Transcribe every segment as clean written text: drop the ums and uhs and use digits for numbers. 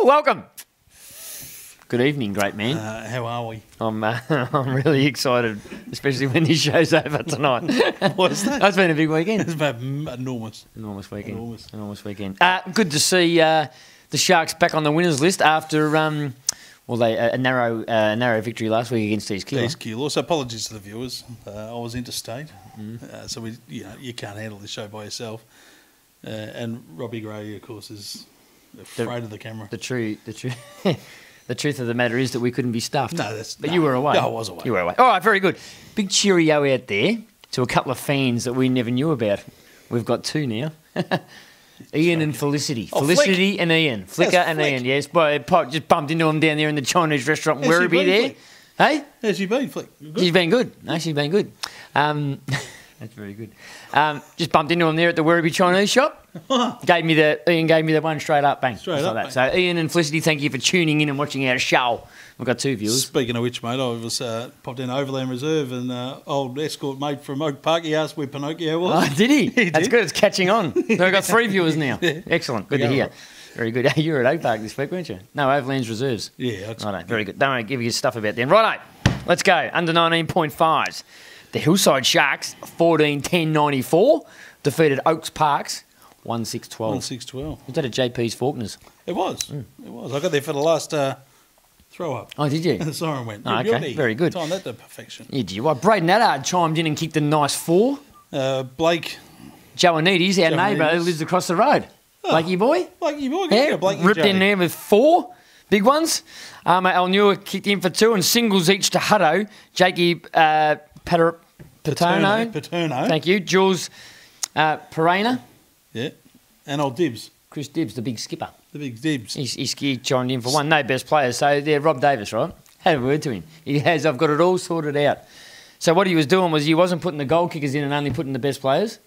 Woo! Welcome. Good evening, great man. How are we? I'm really excited, especially when this show's over tonight. What's that? That's been a big weekend. It's been enormous. Enormous weekend. Enormous. Weekend. Good to see the Sharks back on the winners list after a narrow victory last week against East Keilor. East Keilor. So apologies to the viewers. I was interstate, so you can't handle this show by yourself. And Robbie Gray, of course, is afraid of the camera. The truth of the matter is that we couldn't be stuffed. But you were away. No, I was away. You were away. All right, very good. Big cheerio out there to a couple of fans that we never knew about. We've got two now. Ian and Felicity. Felicity Flick. and Ian. Flicker and Flick. Ian, yes. But just bumped into them down there in the Chinese restaurant in Werribee there. Flick? Hey? How's you been, Flick? Good? She's been good. No, she's been good. That's very good. Just bumped into him there at the Werribee Chinese shop. Ian gave me the one straight up, bang. Straight up, like that. So Ian and Felicity, thank you for tuning in and watching our show. We've got two viewers. Speaking of which, mate, I was popped in Overland Reserve and old escort mate from Oak Park, he asked where Pinocchio was. Oh, did he? He That's did. good. It's catching on. So we've got three viewers now. Yeah. Excellent. Good to hear. Right. Very good. You were at Oak Park this week, weren't you? No, Overland's Reserves. Yeah. Righto. Very good. Don't worry, give you stuff about them. Righto. Let's go. Under 19.5s. The Hillside Sharks, 14-10-94, defeated Oaks Parks, 1-6-12. 1-6-12. Was that at JP's Faulkners? It was. It was. I got there for the last throw up. Oh, did you? And the siren went. Oh, okay. Very good. Timed that to perfection. Yeah, did you? Well, Braden Addard chimed in and kicked a nice 4. Blake. Joannides, our neighbour who Joannides. lives across the road. Blakey boy. Blakey boy. Yeah, Blakey ripped in Joe. there with 4 big ones. El Newer kicked in for 2 and singles each to Hutto. Jakey Paterno. Paterno. Thank you. Jules Perena. Yeah. And old Dibs. Chris Dibbs, the big skipper. The big Dibs. He chimed in for 1. No best players. So, yeah, Rob Davis, right? Had a word to him. He has. I've got it all sorted out. So what he was doing was he wasn't putting the goal kickers in and only putting the best players.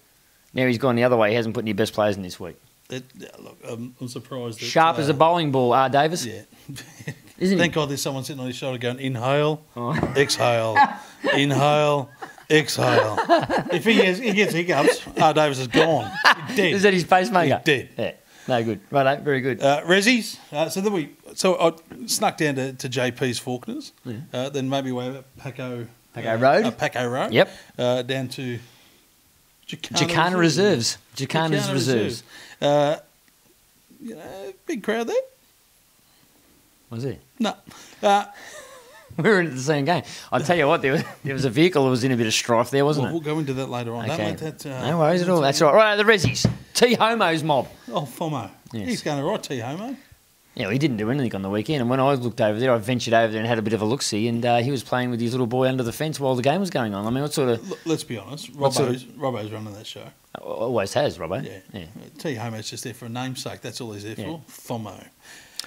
Now he's gone the other way. He hasn't put any best players in this week. Look, I'm surprised. That, Sharp as a bowling ball, Davis. Yeah. Isn't Thank he? God there's someone sitting on his shoulder going, inhale, Oh. exhale, inhale, exhale. If he gets hiccups, Davis is gone. He's dead. Is that his pacemaker? He's dead. Yeah. No, good. Right, very good. Rezzies. So I snuck down to JP's Faulkners. Yeah. Then maybe way up Paco Road. Paco Road. Yep. Down to Jacana Reserves. Jacana's Reserves. Big crowd there. Was it? No. We were in the same game. I'll tell you what, there was a vehicle that was in a bit of strife there, wasn't We'll it? go into that later on. Okay. Don't let that, No worries at all. That's all right. Right, the Rezzies. T-Homo's mob. Oh, Fomo. Yes. He's going all right, T-Homo. Yeah, well, he didn't do anything on the weekend. And when I looked over there, I ventured over there and had a bit of a look-see, and he was playing with his little boy under the fence while the game was going on. I mean, what sort of... Let's be honest. What sort of- Robbo's running that show. Always has, Robbo. Yeah. T-Homo's just there for a namesake. That's all he's there Yeah. for. Fomo.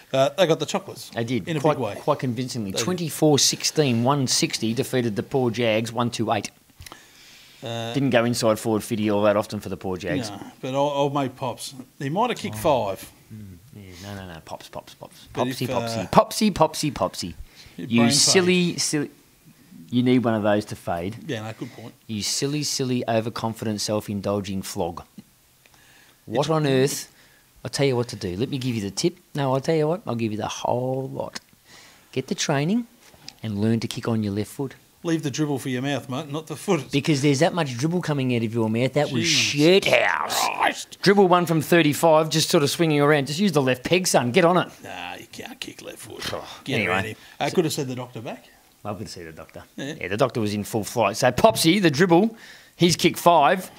They got the chocolates. They did. In a quite, big way. Quite convincingly. They did. 24-16, 160 defeated the poor Jags, 128. Didn't go inside forward 50 all that often for the poor Jags. No, but old mate Pops, he might have kicked 5. Yeah, no. Pops. But Popsy, if, popsy. Your You brain silly... You need one of those to fade. Yeah, no, good point. You silly, overconfident, self-indulging flog. What on earth... I'll tell you what to do. Let me give you the tip. No, I'll tell you what. I'll give you the whole lot. Get the training and learn to kick on your left foot. Leave the dribble for your mouth, mate, not the foot. Because there's that much dribble coming out of your mouth. That was Jesus shit house. Christ. Dribble one from 35, just sort of swinging around. Just use the left peg, son. Get on it. Nah, you can't kick left foot. Get anyway. around him. I could have said the doctor back. Love to see the doctor. Yeah. The doctor was in full flight. So Popsy, the dribble, he's kicked 5.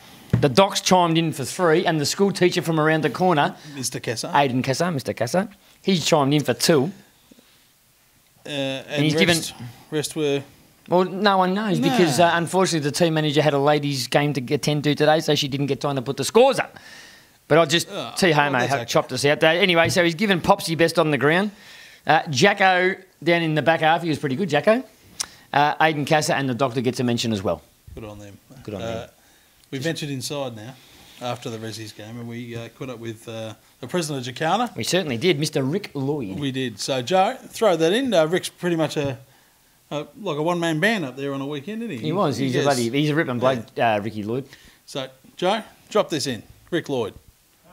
The doc's chimed in for 3, and the school teacher from around the corner, Mr. Kessa. Aidan Kessa, Mr. Kessa, he's chimed in for 2. And he's rest were... Well, no one knows No. because, unfortunately, the team manager had a ladies' game to attend to today, so she didn't get time to put the scores up. But I just, T-Homo well, that's okay. chopped us out there. Anyway, so he's given Popsy best on the ground. Jacko down in the back half, he was pretty good, Jacko. Aidan Kassa and the doctor gets a mention as well. Good on them. Good on them. We ventured inside now after the Rezzies game and we caught up with the president of Jacana. We certainly did, Mr. Rick Lloyd. We did. So, Joe, throw that in. Rick's pretty much like a one-man band up there on a weekend, isn't he? He was. He's a ripping bloke, Ricky Lloyd. So, Joe, drop this in. Rick Lloyd.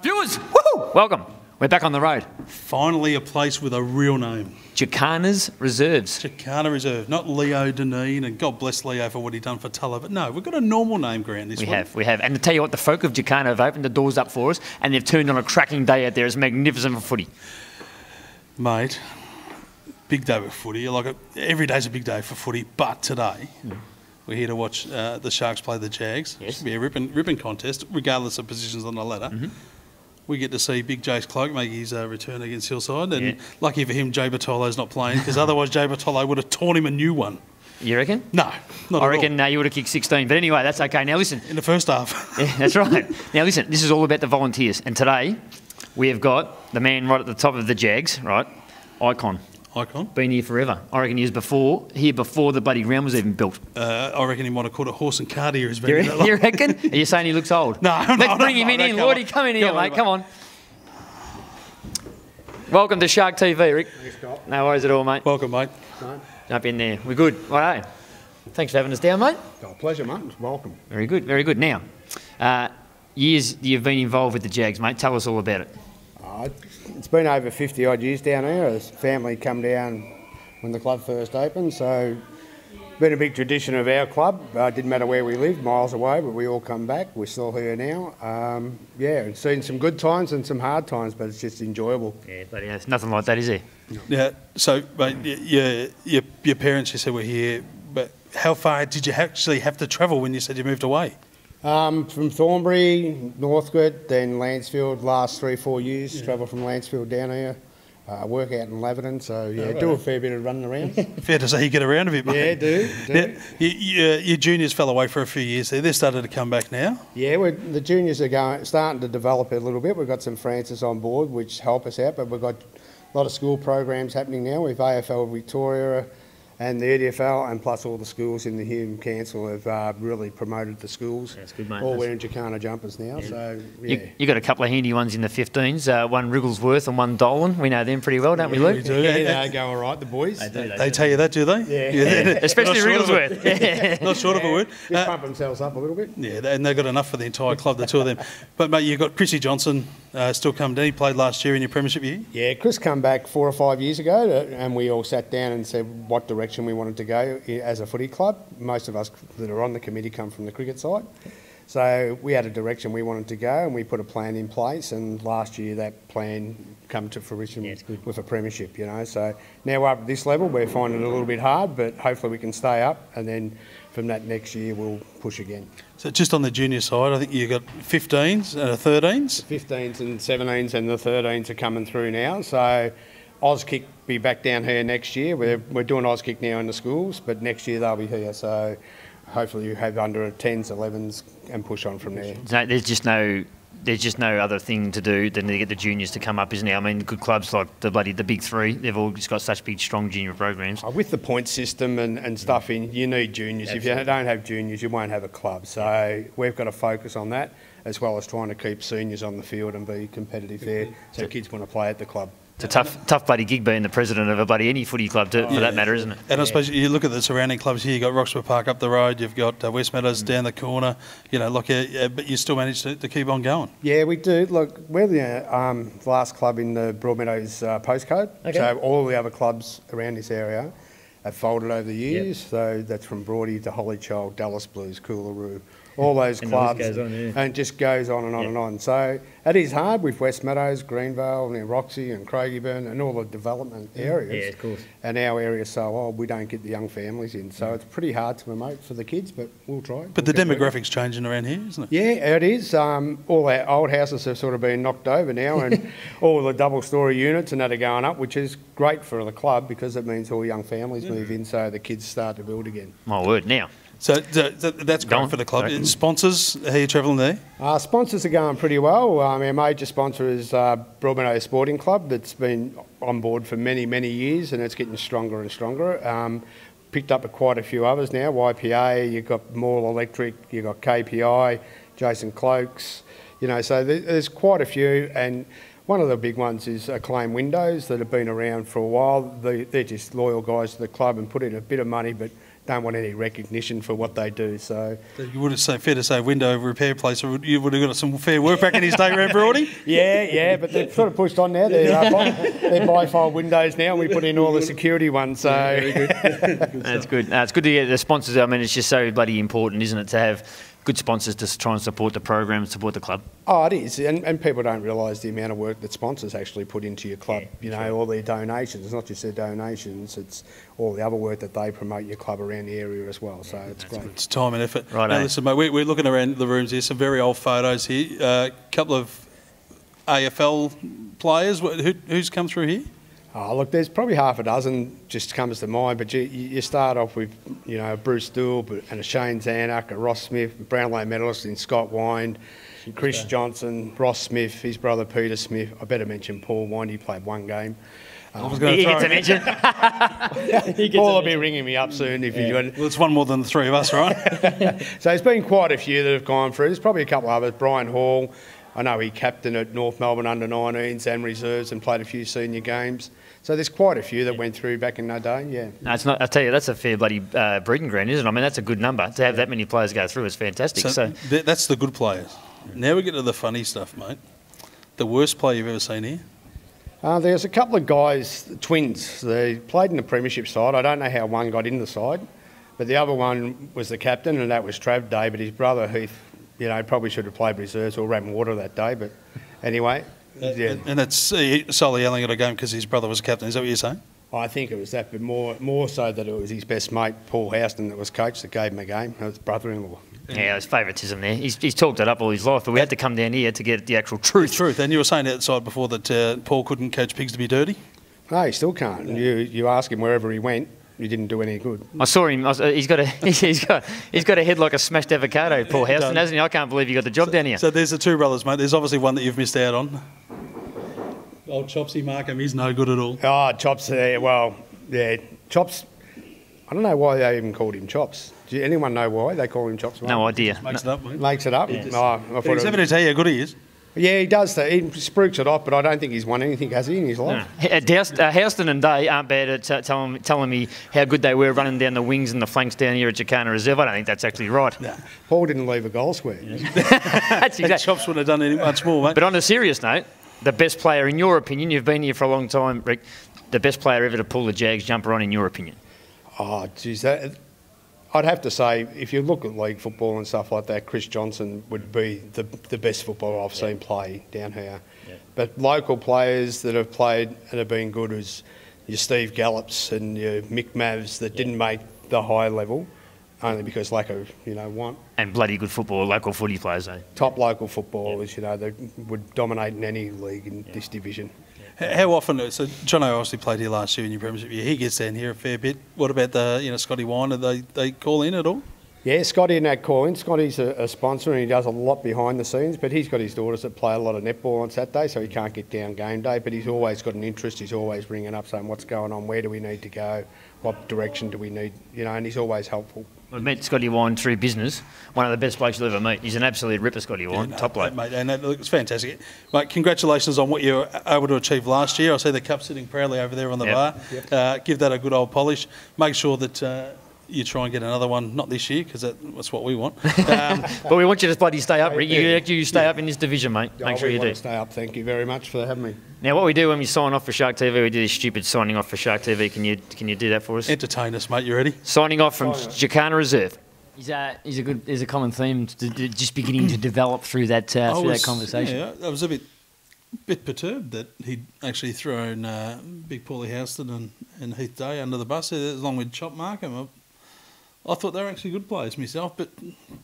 Viewers, woo! Welcome. We're back on the road. Finally a place with a real name. Jacana's Reserves. Jacana Reserve, not Leo Deneen, and God bless Leo for what he done for Tulla, but no, we've got a normal name, Grant, this We one. have. And to tell you what, the folk of Jacana have opened the doors up for us and they've turned on a cracking day out there. It's magnificent for footy. Mate, big day for footy. Every day's a big day for footy, but today we're here to watch the Sharks play the Jags. Yes. It'll be a ripping contest, regardless of positions on the ladder. We get to see Big Jace Cloak make his return against Hillside, and lucky for him, Jay Bartolo's not playing, because otherwise Jay Bartolo would have torn him a new one. You reckon? No, not I at reckon you would have kicked 16. But anyway, that's okay. Now listen. In the first half. Yeah, that's right. Now listen, this is all about the volunteers. And today we have got the man right at the top of the Jags, right? Icon. Been here forever. I reckon he was here before the bloody ground was even built. I reckon he might have called it horse and cart here. He's been here that long. You reckon? Are you saying he looks old? No, Let's bring him in. Lordy, come in here, mate. Come on. Welcome to Shark TV, Rick. Thanks, Scott. No worries at all, mate. Welcome, mate. Jump in there. We're good. Righto. Thanks for having us down, mate. Oh, pleasure, mate. Welcome. Very good, very good. Now, years you've been involved with the Jags, mate. Tell us all about it. It's been over 50 odd years down here. As family come down when the club first opened, so been a big tradition of our club. Didn't matter where we lived, miles away, but we all come back. We're still here now. It's seen some good times and some hard times, but it's just enjoyable. Yeah, but it's nothing like that, is there? Yeah. So, mate, your parents, you said, were here, but how far did you actually have to travel when you said you moved away? From Thornbury, Northcote, then Lancefield. Last 3-4 years, travel from Lancefield down here. Work out in Laverton, so do a fair bit of running around. Fair to say you get around a bit, mate. Yeah, do. Your juniors fell away for a few years there. They're starting to come back now. Yeah, the juniors are starting to develop a little bit. We've got some Francis on board, which help us out, but we've got a lot of school programs happening now with AFL Victoria and the EDFL, and plus all the schools in the Hume Council have really promoted the schools. That's good, mate. All wearing Jacana jumpers now, so yeah. You got a couple of handy ones in the 15s, one Wrigglesworth and one Dolan. We know them pretty well, don't we, Luke? We do. Yeah, they go all right, the boys. They tell you that, do they? Yeah. Especially Wrigglesworth. Not short of a word. Just pump themselves up a little bit. Yeah, and they've got enough for the entire club, the two of them. But, mate, you've got Chrissy Johnson still coming down. He played last year in your premiership year. Yeah, Chris come back 4 or 5 years ago, and we all sat down and said what direction we wanted to go as a footy club. Most of us that are on the committee come from the cricket side. So we had a direction we wanted to go, and we put a plan in place, and last year that plan come to fruition with a premiership, So now we're up at this level. We're finding it a little bit hard, but hopefully we can stay up, and then from that next year we'll push again. So just on the junior side, I think you've got 15s and 13s? 15s and 17s and the 13s are coming through now. So Auskick be back down here next year. We're doing Auskick now in the schools, but next year they'll be here. So hopefully you have under 10s, 11s and push on from there. No, there's just no other thing to do than to get the juniors to come up, isn't there? I mean, good clubs like the big three, they've all just got such big, strong junior programs. With the point system and stuff in, you need juniors. Absolutely. If you don't have juniors, you won't have a club. So we've got to focus on that, as well as trying to keep seniors on the field and be competitive there, so kids want to play at the club. It's a tough bloody gig being the president of any footy club for that matter, isn't it? And I suppose you look at the surrounding clubs here. You've got Roxburgh Park up the road. You've got West Meadows down the corner. But you still manage to keep on going. Yeah, we do. Look, we're the last club in the Broadmeadows postcode. Okay. So all the other clubs around this area have folded over the years. Yep. So that's from Broady to Hollychild, Dallas Blues, Coolaroo, all those clubs, and it just goes on and on and on. So it is hard with West Meadows, Greenvale, and Roxy and Craigieburn and all the development areas. Yeah, of course. And our area's so old, we don't get the young families in. So it's pretty hard to promote for the kids, but we'll try. But the demographics changing around here, isn't it? Yeah, it is. All our old houses have sort of been knocked over now, and all the double-storey units and that are going up, which is great for the club because it means all young families move in, so the kids start to build again. My word, now. So that's great for the club. Sponsors, how are you travelling there? Sponsors are going pretty well. Our major sponsor is Broadmeadows Sporting Club that's been on board for many, many years, and it's getting stronger and stronger. Picked up quite a few others now. YPA, you've got Mall Electric, you've got KPI, Jason Cloaks, so there's quite a few, and one of the big ones is Acclaim Windows that have been around for a while. They're just loyal guys to the club and put in a bit of money, but don't want any recognition for what they do. So You would have say fair to say window repair place. You would have got some fair work back in his day, around Brody. yeah, but they've sort of pushed on now. They're bifold windows now. We put in all the security ones. So That's good. It's good to get the sponsors. I mean, it's just so bloody important, isn't it, to have good sponsors to try and support the program and support the club. Oh, it is, and people don't realise the amount of work that sponsors actually put into your club. All their donations. It's not just their donations; it's all the other work that they promote your club around the area as well. So it's great. It's time and effort. Right. Now, listen, mate, we're looking around the rooms here. Some very old photos here. A couple of AFL players. Who's come through here? Oh, look, there's probably half a dozen just comes to mind, but you start off with, Bruce Dool and a Shane Zanuck, a Ross Smith, Brownlow medalist in Scott Wind, Chris Johnson, Ross Smith, his brother Peter Smith. I better mention Paul Wind, he played one game. I was going to He gets a mention. Paul will be ringing me up soon if you want. Well, it's one more than the three of us, right? So there's been quite a few that have gone through. There's probably a couple of others. Brian Hall, I know he captained at North Melbourne under-19s and reserves and played a few senior games. So there's quite a few that went through back in that day, yeah. No, it's not. I tell you, that's a fair bloody breeding ground, isn't it? I mean, that's a good number. To have that many players go through is fantastic. So that's the good players. Now we get to the funny stuff, mate. The worst player you've ever seen here? There's a couple of guys, twins. They played in the premiership side. I don't know how one got in the side, but the other one was the captain, and that was Trav Day. But his brother Heath, probably should have played reserves or ran water that day. But anyway, yeah. And that's solely yelling at a game because his brother was captain. Is that what you're saying? I think it was that, but more so that it was his best mate, Paul Houston, that was coach that gave him a game. It was brother-in-law. yeah, there's favouritism there. He's talked it up all his life, but we had to come down here to get the actual truth. Truth. And you were saying outside before that Paul couldn't coach pigs to be dirty? No, he still can't. You ask him wherever he went, he didn't do any good. I saw him. He's got a head like a smashed avocado, Paul Houston, hasn't he? I can't believe he got the job down here. So there's the two brothers, mate. There's obviously one that you've missed out on. Old Chopsy Markham, he's no good at all. Oh, Chops, Chops. I don't know why they even called him Chops. Do anyone know why they call him Chops? No idea. Makes it up, mate. Makes it up? He's having to tell you how good he is. Yeah, he does that. He spruiks it off, but I don't think he's won anything, has he, in his life? No. Houston and Day aren't bad at telling me how good they were running down the wings and the flanks down here at Jacana Reserve. I don't think that's actually right. No. Paul didn't leave a goal square. That's exactly. Chops wouldn't have done any much more, mate. But on a serious note, the best player, in your opinion, you've been here for a long time, Rick, the best player ever to pull the Jags jumper on, in your opinion? Oh, geez, I'd have to say, if you look at league football and stuff like that, Chris Johnson would be the best footballer I've seen play down here. Yeah. But local players that have played and have been good as your Steve Gallops and your Mick Mavs that didn't make the high level, only because lack of, want. And bloody good football, local footy players, eh? Top local footballers, that would dominate in any league in this division. How often? So Jono obviously played here last year in your premiership year. He gets down here a fair bit. What about the Scotty Wine? Do they call in at all? Yeah, Scotty and that call in. Scotty's a sponsor and he does a lot behind the scenes, but he's got his daughters that play a lot of netball on Saturday, so he can't get down game day. But he's always got an interest. He's always ringing up saying, "What's going on? Where do we need to go? What direction do we need?" And he's always helpful. I met Scotty Wine through business. One of the best blokes you'll ever meet. He's an absolute ripper, Scotty Wine. Top bloke. Mate, and that looks fantastic. Mate, congratulations on what you were able to achieve last year. I see the cup sitting proudly over there on the bar. Yep. Give that a good old polish. Make sure that you try and get another one, not this year, because that's what we want. But we want you to bloody stay up, Rick. You stay up in this division, mate. Make sure you do. Stay up. Thank you very much for having me. Now, what we do when we sign off for Shark TV, we do this stupid signing off for Shark TV. Can you do that for us? Entertain us, mate. You ready? Signing off from Jacana Reserve. There's a common theme just beginning to develop through that conversation. Yeah, I was a bit perturbed that he'd actually thrown Big Paulie Houston and Heath Day under the bus along with Chop Markham. I thought they were actually good players myself, but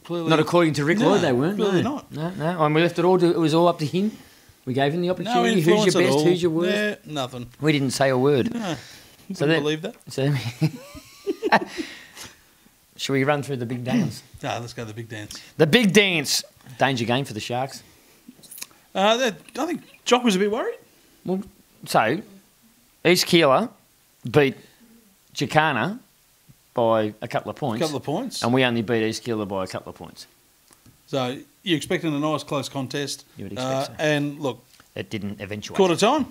clearly... Not according to Rick Lloyd, they weren't. Clearly not. No. And we left it all it was all up to him. We gave him the opportunity. No who's your best, all. who's your worst? Yeah, nothing. We didn't say a word. No, so believe that. So should we run through the big dance? No, let's go to the big dance. The big dance. Danger game for the Sharks. I think Jock was a bit worried. Well, so East Keeler beat Jacana by a couple of points. And we only beat East Keeler by a couple of points. So you're expecting a nice close contest. You would expect so. And look... It didn't eventuate. Quarter time.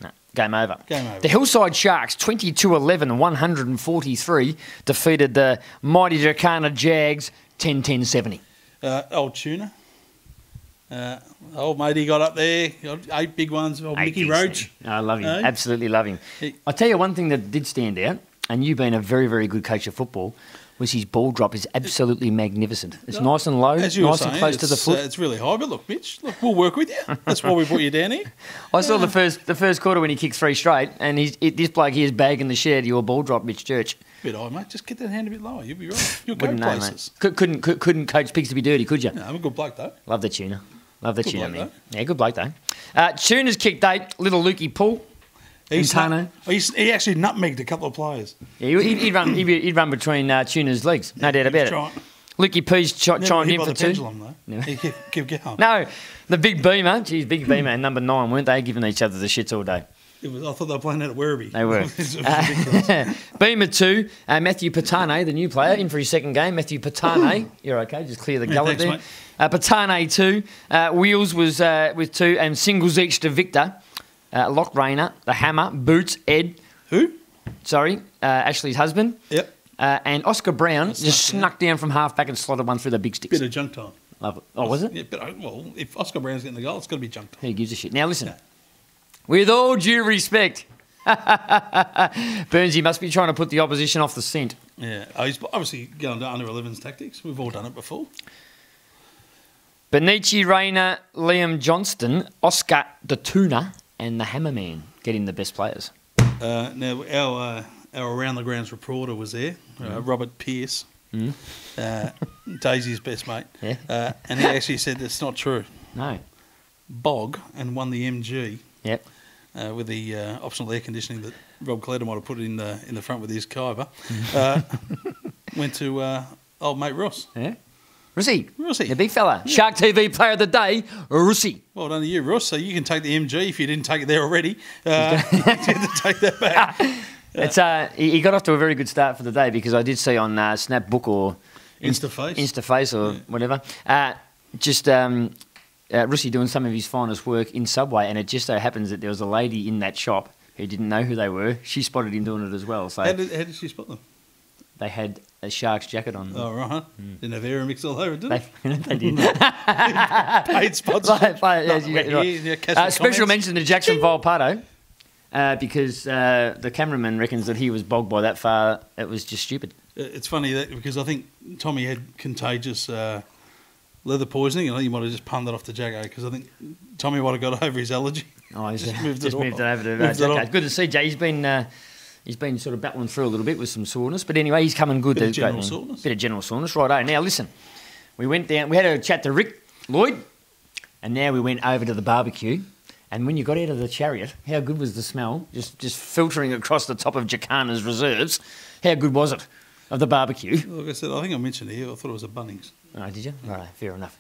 No, game over. Game over. The Hillside Sharks, 22-11, 143, defeated the mighty Jacana Jags, 10-10-70. Old Tuna. Old matey got up there, got 8 big ones. Old Mickey Roach. I love him. Absolutely love him. I'll tell you one thing that did stand out, and you've been a very, very good coach of football, was his ball drop is absolutely magnificent. It's nice and low, As you were nice saying, and close to the foot. It's really high, but look, Mitch, we'll work with you. That's why we brought you down here. I saw the first quarter when he kicked 3 straight, and this bloke here is bagging the shed. Your ball drop, Mitch Church. Bit high, mate. Just get that hand a bit lower. You'll be right. You'll go Wouldn't know, places. mate. Couldn't coach pigs to be dirty, could you? No, I'm a good bloke, though. Love the tuna. Love the tuna, bloke, man. though. Yeah, good bloke, though. Tuna's kicked 8. Little Lukey Paul. He actually nutmegged a couple of players. Yeah, he'd run between Tuna's legs, no doubt about it. Lukey P's chimed in for 2. Pendulum, though. No. He kept going. No, the Big Beamer, Big Beamer and number 9, weren't they giving each other the shits all day? I thought they were playing that at Werribee. They were. Beamer 2, Matthew Patane, the new player, in for his second game. Matthew Patane, you're okay, just clear the gullet there. Patane 2, Wheels was with 2, and singles each to Victor. Lock Rayner, the Hammer, Boots, Ed. Who? Sorry, Ashley's husband. Yep. And Oscar Brown just snuck down from half-back and slotted one through the big sticks. Bit of junk time. Love it. Oh, was it? Yeah, but, well, if Oscar Brown's getting the goal, it's got to be junk time. Who gives a shit? Now, listen. With all due respect, Burnsy must be trying to put the opposition off the scent. Yeah. He's obviously going to under-11s tactics. We've all done it before. Benici, Rayner, Liam Johnston, Oscar the Tuna, and the Hammerman getting the best players. Now, our Around the Grounds reporter was there, Robert Pearce, Daisy's best mate. Yeah. And he actually said that's not true. No. Bog and won the MG. Yep. With the optional air conditioning that Rob Cleader might have put in the front with his Kyber. Went to old mate Ross. Yeah. Russie. Russie. The big fella. Shark TV Player of the Day, Russie. Well done to you, Ross. So you can take the MG if you didn't take it there already. You get to take that back. It's he got off to a very good start for the day because I did see on Snapbook or Instaface or whatever, Russie doing some of his finest work in Subway, and it just so happens that there was a lady in that shop who didn't know who they were. She spotted him doing it as well. So how did she spot them? They had a Shark's jacket on. Oh, right. Didn't have Aeromix all over, did they? They did. Paid sponsorship. Special mention to Jackson Volpato because the cameraman reckons that he was bogged by that far. It was just stupid. It's funny that because I think Tommy had contagious leather poisoning, and I think he might have just punned it off to Jacko because I think Tommy might have got over his allergy. Oh, he's just moved it over to Jacko. Good to see Jay. He's been sort of battling through a little bit with some soreness, but anyway, he's coming good. Bit of general soreness, righto. Now listen, we went down. We had a chat to Rick Lloyd, and now we went over to the barbecue. And when you got out of the chariot, how good was the smell? Just filtering across the top of Jacana's reserves. How good was it of the barbecue? Like I said, I think I mentioned it here. I thought it was a Bunnings. Oh, did you? Right, fair enough.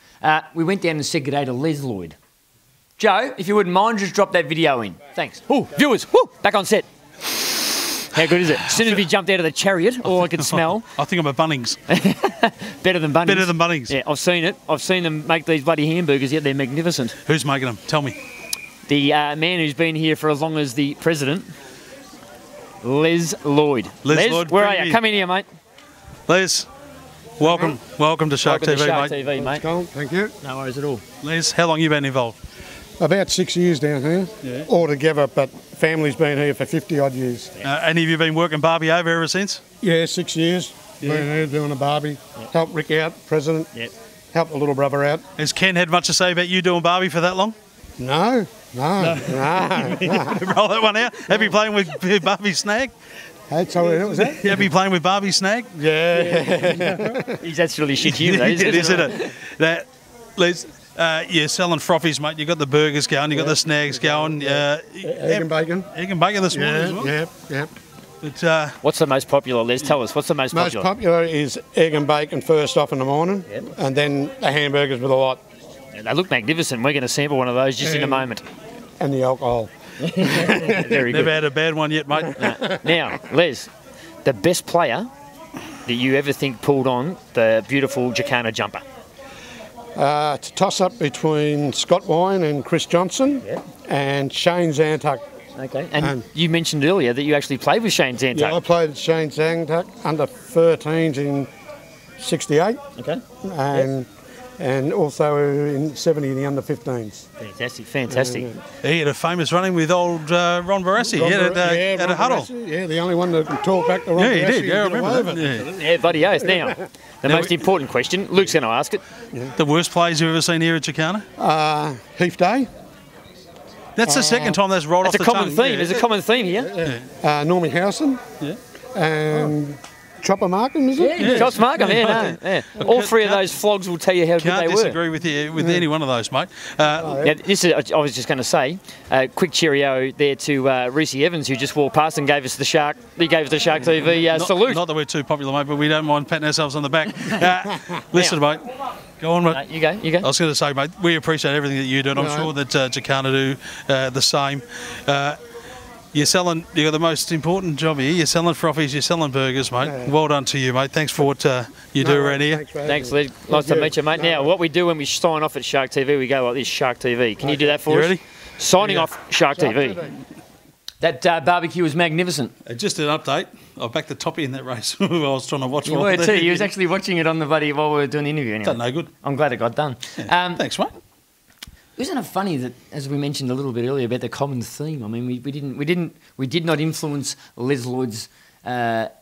We went down and said good day to Les Lloyd. Joe, if you wouldn't mind, just drop that video in. Thanks. Oh, viewers, back on set. How good is it? As soon as we jumped out of the chariot, all I could smell. I think I'm a Bunnings. Better than Bunnings. Better than Bunnings. Yeah, I've seen it. I've seen them make these bloody hamburgers, yet they're magnificent. Who's making them? Tell me. The man who's been here for as long as the president, Les Lloyd. Les Lloyd, where are you? Come in here, mate. Les, welcome to Shark TV, Shark mate. TV, mate. Cool, thank you. No worries at all. Les, how long have you been involved? About 6 years down here, altogether, but family's been here for 50-odd years. And have you been working Barbie over ever since? Yeah, 6 years. Been here doing a Barbie. Helped Rick out, president. Helped the little brother out. Has Ken had much to say about you doing Barbie for that long? No. Roll that one out. Have you playing with Barbie Snag? Hey, sorry, what was that? Have you playing with Barbie Snag? Yeah. That's really shit humour, isn't it? That, Les, you're selling frothies, mate. You've got the burgers going, you've got the snags going. Egg and bacon. Egg and bacon this morning as well. Yeah. But, what's the most popular, Les? Tell us, what's the most popular? Most popular is egg and bacon first off in the morning, and then the hamburgers with a lot. They look magnificent. We're going to sample one of those just in a moment. And the alcohol. Very good. Never had a bad one yet, mate. Now, Les, the best player that you ever think pulled on the beautiful Jacana jumper? It's a toss-up between Scott Wine and Chris Johnson, and Shane Zantuck Okay. And you mentioned earlier that you actually played with Shane Zantuck. Yeah, I played at Shane Zantuck under 13s in 68. Okay. And also in 70 in the under 15s. Fantastic, fantastic. He had a famous running with old Ron Barassi at a huddle. Yeah, the only one that can talk back to Ron Barassi. Yeah, he did. Yeah, I remember that. Yeah, bloody oath. Now, the most important question. Luke's going to ask it. The worst players you've ever seen here at Jacana? Heath Day. That's the second time that's rolled off the tongue. It's a common theme. There's a common theme here. Normie Howson. Yeah. And Chopper Markham, is it? Yeah. Chops Markham, All three of those flogs will tell you how good they were. Can't disagree with you with any one of those, mate. Now, this is, I was just going to say, quick cheerio there to Reese Evans, who just walked past and gave us the Shark. He gave us the Shark TV salute. Not that we're too popular, mate, but we don't mind patting ourselves on the back. Listen, mate. Go on, mate. You go. I was going to say, mate, we appreciate everything that you do, and I'm sure that Jacana do the same. You're got the most important job here. You're selling frothies, you're selling burgers, mate. Yeah. Well done to you, mate. Thanks for what you do around here. Thanks, Liz. Nice to meet you, mate. Now, what we do when we sign off at Shark TV, we go like this, Shark TV. Can you do that for us? Ready? Signing off Shark TV. That barbecue was magnificent. Just an update. I backed the toppy in that race. I was trying to watch. You were too. You was actually watching it on the buddy while we were doing the interview. Anyway. Done no good. I'm glad it got done. Yeah. Thanks, mate. Isn't it funny that, as we mentioned a little bit earlier about the common theme? I mean, we did not influence Les Lloyd's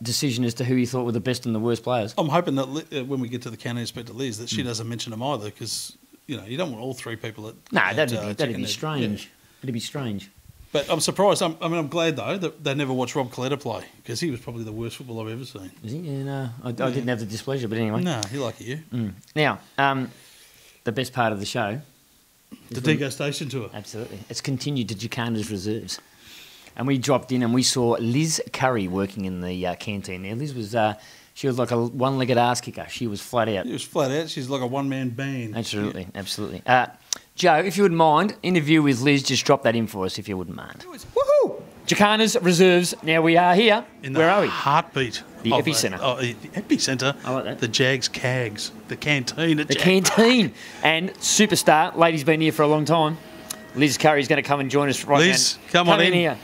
decision as to who he thought were the best and the worst players. I'm hoping that when we get to the county inspector Liz, that she doesn't mention them either, because you don't want all three people at. No, that'd be strange. Yeah. It'd be strange. But I'm surprised. I'm glad though that they never watched Rob Coletta play, because he was probably the worst football I've ever seen. Is he? Yeah, no, I didn't have the displeasure, but anyway. No, he like you. Now, the best part of the show. The degustation tour. Absolutely. It's continued to Jacana's reserves. And we dropped in and we saw Liz Curry working in the canteen there. Liz was, she was like a one-legged ass kicker. She was flat out. She was flat out. She's like a one-man band. Absolutely, absolutely. Joe, if you wouldn't mind, interview with Liz, just drop that in for us if you wouldn't mind. Woohoo! Jacana's reserves. Now we are here. Where are we? Heartbeat. The epicentre. The epicentre. I like that. The Jags Cags. The canteen at Jags. Canteen. And superstar, lady's been here for a long time. Liz Curry's going to come and join us right now. Liz, come on in here.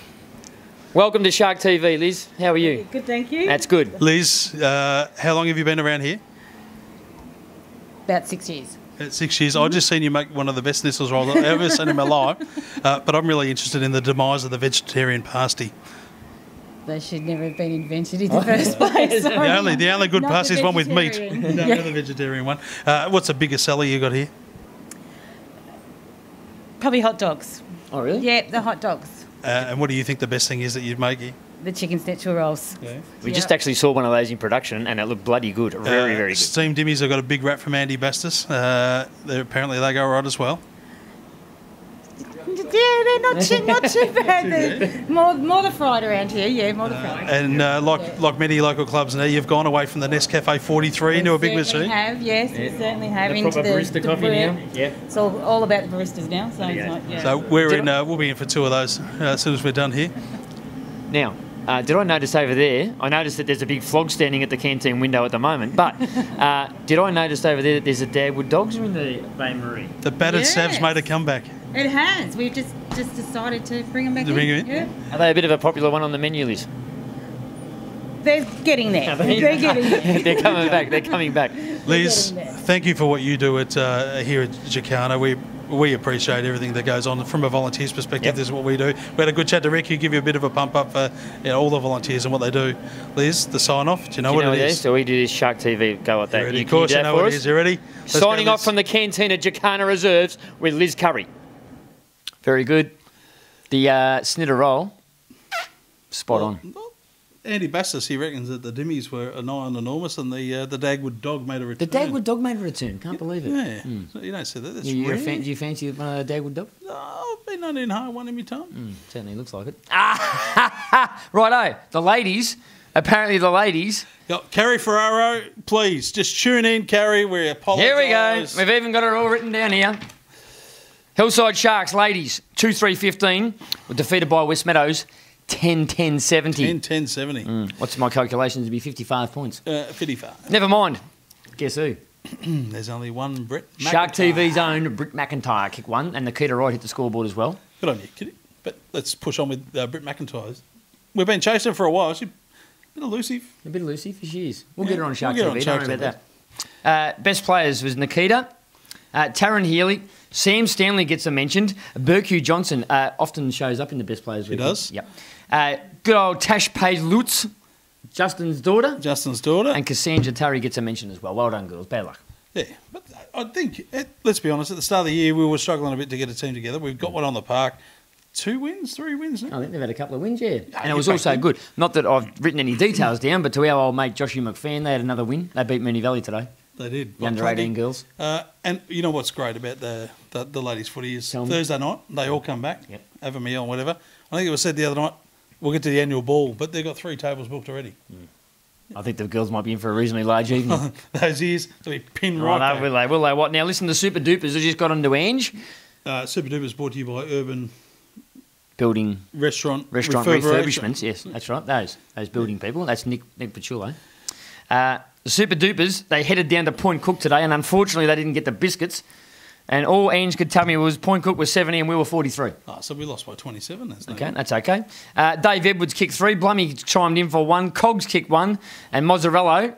Welcome to Shark TV, Liz. How are you? Good, thank you. That's good. Liz, how long have you been around here? About 6 years. 6 years. I've just seen you make one of the best Nissels rolls I've ever seen in my life. But I'm really interested in the demise of the vegetarian pasty. They should never have been invented in the first place. The only good Not pasty is the one with meat. vegetarian. No, the vegetarian one. What's the biggest seller you got here? Probably hot dogs. Oh, really? Yeah, the hot dogs. And what do you think the best thing is that you'd make here? The chicken schnitzel rolls. Yeah. We just actually saw one of those in production and it looked bloody good. Very, very good. Steamed dimmies have got a big rap from Andy Bastis. Apparently they go right as well. Yeah, they're not too bad. They're more the fried around here. Yeah, more the fried. And like many local clubs now, you've gone away from the Nescafe 43 into a big machine. We have, yes, we certainly have. The proper barista coffee now. Yeah. It's all about the baristas now. So, it's like, yeah. So we'll be in for two of those as soon as we're done here. Now, did I notice over there, I noticed that there's a big flog standing at the canteen window at the moment, but did I notice over there that there's a Dagwood Dogs in the Bay Marie? The battered Savs made a comeback. It has. We've just decided to bring them back in. Yeah. Are they a bit of a popular one on the menu, Liz? They're getting there. They're getting there. They're coming back. They're coming back. Liz, thank you for what you do here at Jacana. We appreciate everything that goes on from a volunteer's perspective. Yep. This is what we do. We had a good chat to Rick, who give you a bit of a pump up for all the volunteers and what they do. Liz, the sign off. Do you know what it is? So we do this Shark TV. Go like that. Ready? Of course, you know what it is. You ready? Signing off from the canteen at Jacana Reserves with Liz Curry. Very good. The snitter roll, spot on. Andy Bastis, he reckons that the dimmies were nigh on enormous, and the Dagwood Dog made a return. The Dagwood Dog made a return. Can't believe it. Yeah. So you don't see that. That's do you fancy one of the Dagwood Dog? I've been on in high one in my time. Certainly looks like it. Righto. The ladies. Apparently the ladies. Carrie Ferraro, please just tune in, Carrie. We apologise. Here we go. We've even got it all written down here. Hillside Sharks, ladies, 2-3-15, were defeated by West Meadows, 10-10-70. 10-10-70. What's my calculations to be 55 points? 55. Never mind. Guess who? There's only one Brett McIntyre. Shark TV's own Britt McIntyre kicked one, and Nikita Wright hit the scoreboard as well. Good on you, Kitty. But let's push on with Britt McIntyre's. We've been chasing her for a while. She's a bit elusive. A bit elusive, she is. We'll get her on Shark we'll TV, get her on don't worry Shark about that. Best players was Nikita, Taryn Healy, Sam Stanley gets a mentioned, Berkue Johnson often shows up in the best players. He does? Yep. Good old Tash Page Lutz, Justin's daughter. And Cassandra Turry gets a mention as well. Well done, girls. Bad luck. Yeah, but I think, let's be honest, at the start of the year we were struggling a bit to get a team together. We've got one on the park. 2 wins, 3 wins now? I think they've had a couple of wins, yeah. And it was also good. Not that I've written any details down, but to our old mate Joshy McFan, they had another win. They beat Moonee Valley today. They did. The under-18 girls. And you know what's great about the ladies' footy is Thursday night, they all come back, have a meal or whatever. I think it was said the other night, we'll get to the annual ball, but they've got 3 tables booked already. I think the girls might be in for a reasonably large evening. Those ears, they'll be pinned right back. Will they what? Now listen, the Super Dupers have just got onto Ange. Super Dupers brought to you by Urban Building Restaurant refurbishments. Yes, that's right. Those building people. That's Nick Pachulo. The Super Dupers, they headed down to Point Cook today, and unfortunately they didn't get the biscuits. And all Ange could tell me was Point Cook was 70 and we were 43. Oh, so we lost by 27. That's okay. Dave Edwards kicked 3. Blummy chimed in for 1. Cogs kicked 1. And Mozzarella.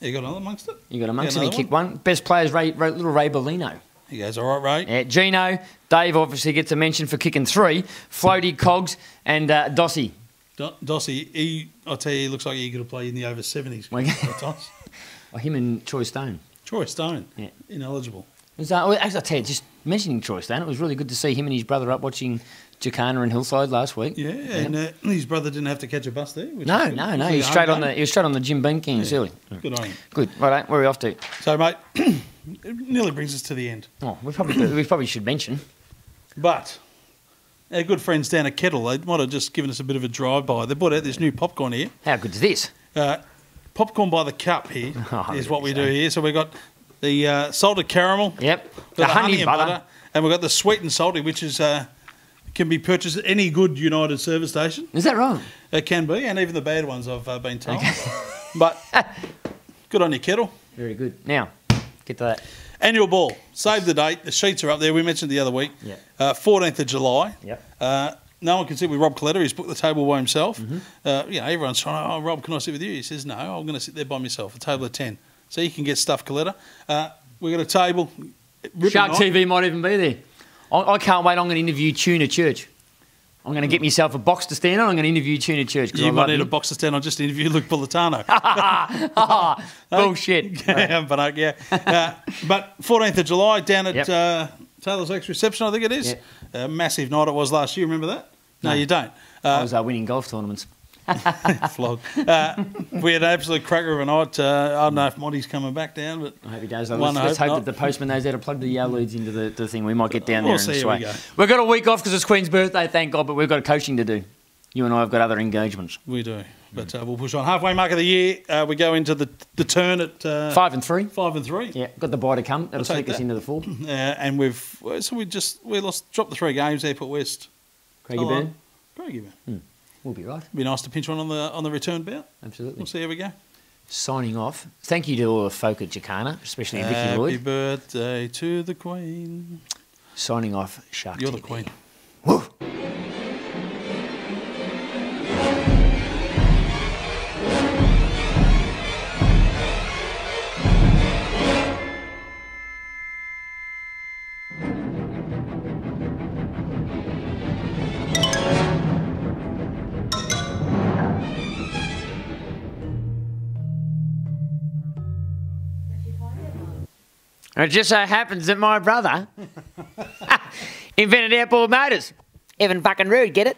You got another amongst it? You got amongst it. He kicked 1. Best players, little Ray Bellino. He goes, all right, Ray. Yeah, Gino. Dave obviously gets a mention for kicking 3. Floaty, Cogs, and Dossie. Dossie, I'll tell you, he looks like he could play in the over 70s. Him and Troy Stone. Troy Stone, ineligible. As I tell you, just mentioning Troy Stone, it was really good to see him and his brother up watching Jacana and Hillside last week. Yeah, and his brother didn't have to catch a bus there. No. He was straight on the Jim Beam Kings early. Good on him. Good. Right, where are we off to? So, mate, it nearly brings us to the end. Oh, we probably should mention. But our good friends down at Kettle, they might have just given us a bit of a drive-by. They brought out this new popcorn here. How good is this? Popcorn by the cup here is what we do here. So we've got the salted caramel. Yep. The honey and butter. And we've got the sweet and salty, which is can be purchased at any good United service station. Is that right? It can be, and even the bad ones I've been told. Okay. But good on your Kettle. Very good. Now, get to that. Annual ball. Save the date. The sheets are up there. We mentioned the other week. Yeah. 14th of July. Yep. No one can sit with Rob Coletta. He's booked the table by himself. Everyone's trying, oh, Rob, can I sit with you? He says, no, I'm going to sit there by myself, a table of 10. So you can get stuff, Coletta. We've got a table. Shark TV might even be there. I can't wait. I'm going to interview Tuna Church. I'm going to get myself a box to stand on. I'm going to interview Tuna Church. You might need a box to stand on. Just interview Luke Politano. Bullshit. But 14th of July down at Taylor's Lakes Reception, I think it is. Yep. Massive night it was last year. Remember that? No, you don't. I was winning golf tournaments. Flog. We had an absolute cracker of a night. I don't know if Monty's coming back down, but I hope he does. Let's hope that the postman knows how to plug the leads into the thing. We might get down there and sway. We've got a week off because it's Queen's birthday, thank God, but we've got coaching to do. You and I have got other engagements. We do, but we'll push on. Halfway mark of the year, we go into the turn at 5 and 3. 5 and 3. Yeah, got the bye to come. That'll sneak us into the 4. And we dropped the 3 games. Airport West. Craigieburn. We'll be right. Be nice to pinch one on the return bout. Absolutely. We'll see how we go. Signing off. Thank you to all the folk at Jacana, especially Vicky Lloyd. Happy birthday to the Queen. Signing off, Shark You're TV. the Queen. Woo! It just so happens that my brother invented airport motors. Evan fucking Rude, get it?